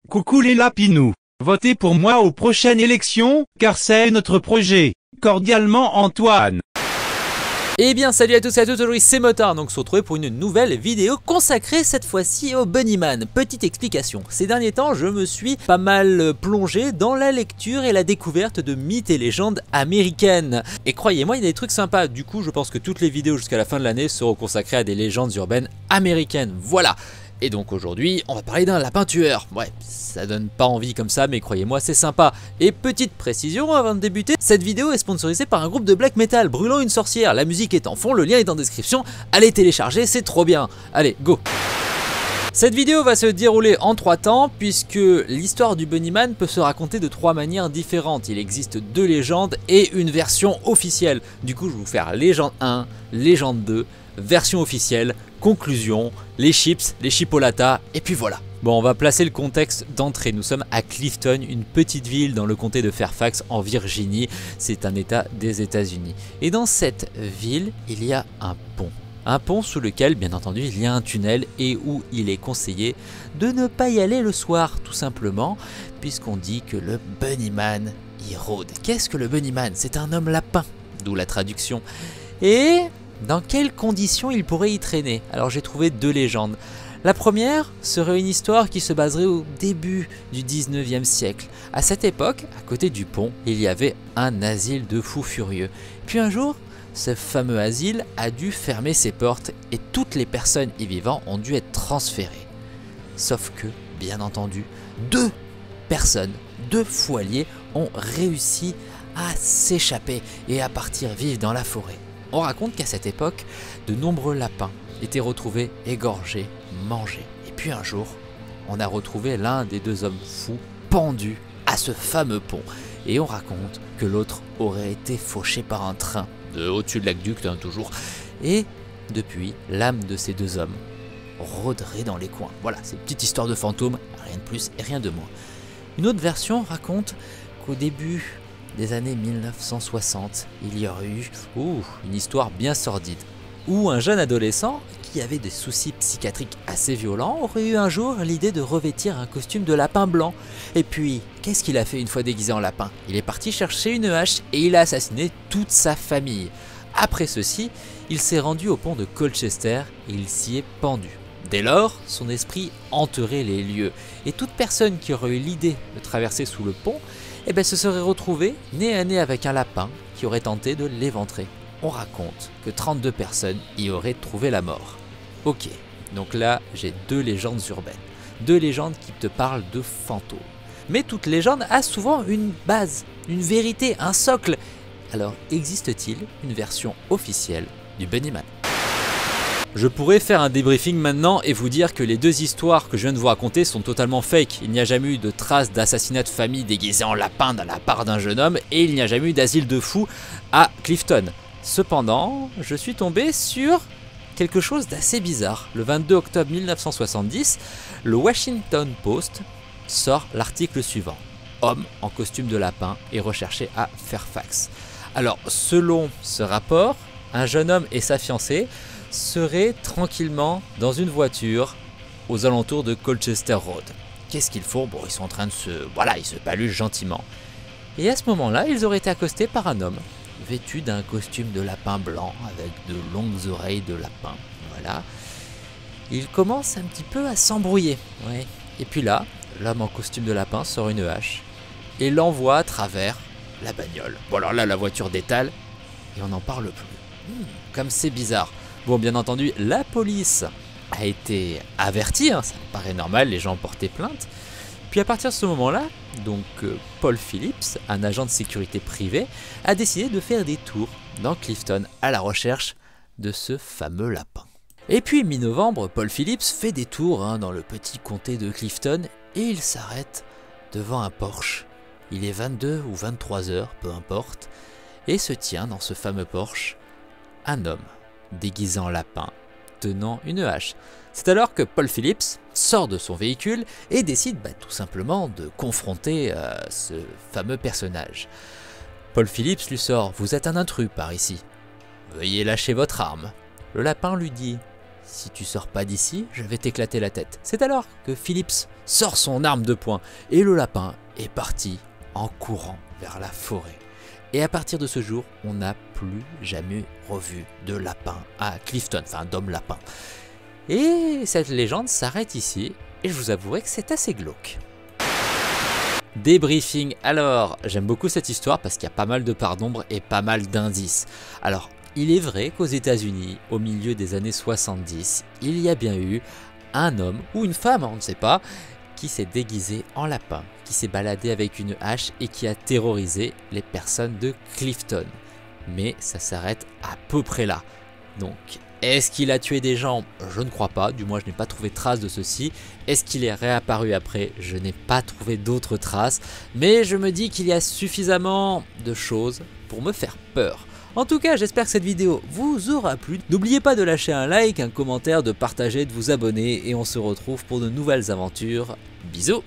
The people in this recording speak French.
Coucou les lapinous. Votez pour moi aux prochaines élections, car c'est notre projet. Cordialement Antoine. Eh bien salut à tous et à toutes, aujourd'hui c'est Motard, donc on se retrouve pour une nouvelle vidéo consacrée cette fois-ci au Bunnyman. Petite explication, ces derniers temps je me suis pas mal plongé dans la lecture et la découverte de mythes et légendes américaines. Et croyez-moi, il y a des trucs sympas, du coup je pense que toutes les vidéos jusqu'à la fin de l'année seront consacrées à des légendes urbaines américaines, voilà. Et donc aujourd'hui, on va parler d'un lapin tueur. Ouais, ça donne pas envie comme ça, mais croyez-moi, c'est sympa. Et petite précision avant de débuter, cette vidéo est sponsorisée par un groupe de black metal brûlant une sorcière. La musique est en fond, le lien est en description. Allez télécharger, c'est trop bien. Allez, go! Cette vidéo va se dérouler en 3 temps puisque l'histoire du Bunnyman peut se raconter de 3 manières différentes. Il existe 2 légendes et une version officielle. Du coup, je vais vous faire légende 1, légende 2, version officielle, conclusion, les chips, les chipolatas, et puis voilà. Bon, on va placer le contexte d'entrée. Nous sommes à Clifton, une petite ville dans le comté de Fairfax en Virginie. C'est un état des États-Unis. Et dans cette ville, il y a un pont. Un pont sous lequel, bien entendu, il y a un tunnel et où il est conseillé de ne pas y aller le soir, tout simplement, puisqu'on dit que le Bunnyman y rôde. Qu'est-ce que le Bunnyman? C'est un homme lapin, d'où la traduction. Et dans quelles conditions il pourrait y traîner? Alors j'ai trouvé 2 légendes. La première serait une histoire qui se baserait au début du 19e siècle. À cette époque, à côté du pont, il y avait un asile de fous furieux. Puis un jour, ce fameux asile a dû fermer ses portes et toutes les personnes y vivant ont dû être transférées. Sauf que, bien entendu, 2 personnes, 2 fous alliés ont réussi à s'échapper et à partir vivre dans la forêt. On raconte qu'à cette époque, de nombreux lapins étaient retrouvés égorgés, mangés. Et puis un jour, on a retrouvé l'un des 2 hommes fous pendu à ce fameux pont. Et on raconte que l'autre aurait été fauché par un train, de au-dessus de l'aqueduc, toujours. Et depuis, l'âme de ces 2 hommes rôderait dans les coins. Voilà, c'est une petite histoire de fantôme, rien de plus et rien de moins. Une autre version raconte qu'au début des années 1960, il y aurait eu une histoire bien sordide, où un jeune adolescent qui avait des soucis psychiatriques assez violents aurait eu un jour l'idée de revêtir un costume de lapin blanc. Et puis, qu'est-ce qu'il a fait une fois déguisé en lapin? Il est parti chercher une hache et il a assassiné toute sa famille. Après ceci, il s'est rendu au pont de Colchester et il s'y est pendu. Dès lors, son esprit hanterait les lieux, et toute personne qui aurait eu l'idée de traverser sous le pont se serait retrouvée nez à nez avec un lapin qui aurait tenté de l'éventrer. On raconte que 32 personnes y auraient trouvé la mort. Ok, donc là j'ai 2 légendes urbaines, 2 légendes qui te parlent de fantômes. Mais toute légende a souvent une base, une vérité, un socle. Alors existe-t-il une version officielle du Bunnyman? Je pourrais faire un débriefing maintenant et vous dire que les 2 histoires que je viens de vous raconter sont totalement fake. Il n'y a jamais eu de traces d'assassinat de famille déguisé en lapin de la part d'un jeune homme et il n'y a jamais eu d'asile de fous à Clifton. Cependant, je suis tombé sur quelque chose d'assez bizarre. Le 22 octobre 1970, le Washington Post sort l'article suivant. Homme en costume de lapin est recherché à Fairfax. Alors, selon ce rapport, un jeune homme et sa fiancée seraient tranquillement dans une voiture aux alentours de Colchester Road. Qu'est-ce qu'ils font? Bon, ils sont en train de ils se paluchent gentiment. Et à ce moment-là, ils auraient été accostés par un homme vêtu d'un costume de lapin blanc avec de longues oreilles de lapin. Voilà. Il commence un petit peu à s'embrouiller. Ouais. Et puis là, l'homme en costume de lapin sort une hache et l'envoie à travers la bagnole. Bon alors là, la voiture détale et on n'en parle plus. Comme c'est bizarre. Bon, bien entendu, la police a été avertie, ça me paraît normal, les gens portaient plainte. Puis à partir de ce moment-là, donc Paul Phillips, un agent de sécurité privé, a décidé de faire des tours dans Clifton à la recherche de ce fameux lapin. Et puis mi-novembre, Paul Phillips fait des tours dans le petit comté de Clifton et il s'arrête devant un Porsche. Il est 22 ou 23 heures, peu importe, et se tient dans ce fameux Porsche un homme déguisé en lapin, tenant une hache. C'est alors que Paul Phillips sort de son véhicule et décide tout simplement de confronter ce fameux personnage. Paul Phillips lui sort « Vous êtes un intrus par ici. Veuillez lâcher votre arme. » Le lapin lui dit « si tu sors pas d'ici, je vais t'éclater la tête. C'est alors que Phillips sort son arme de poing et le lapin est parti en courant vers la forêt. Et à partir de ce jour, on n'a plus jamais revu de lapin à Clifton, enfin d'homme lapin. Et cette légende s'arrête ici, et je vous avouerai que c'est assez glauque. Débriefing, alors j'aime beaucoup cette histoire parce qu'il y a pas mal de parts d'ombre et pas mal d'indices. Alors il est vrai qu'aux États-Unis, au milieu des années 70, il y a bien eu un homme ou une femme, on ne sait pas, qui s'est déguisé en lapin, qui s'est baladé avec une hache et qui a terrorisé les personnes de Clifton. Mais ça s'arrête à peu près là. Donc, est-ce qu'il a tué des gens? Je ne crois pas, du moins je n'ai pas trouvé trace de ceci. Est-ce qu'il est réapparu après? Je n'ai pas trouvé d'autres traces. Mais je me dis qu'il y a suffisamment de choses pour me faire peur. En tout cas, j'espère que cette vidéo vous aura plu. N'oubliez pas de lâcher un like, un commentaire, de partager, de vous abonner et on se retrouve pour de nouvelles aventures. Bisous!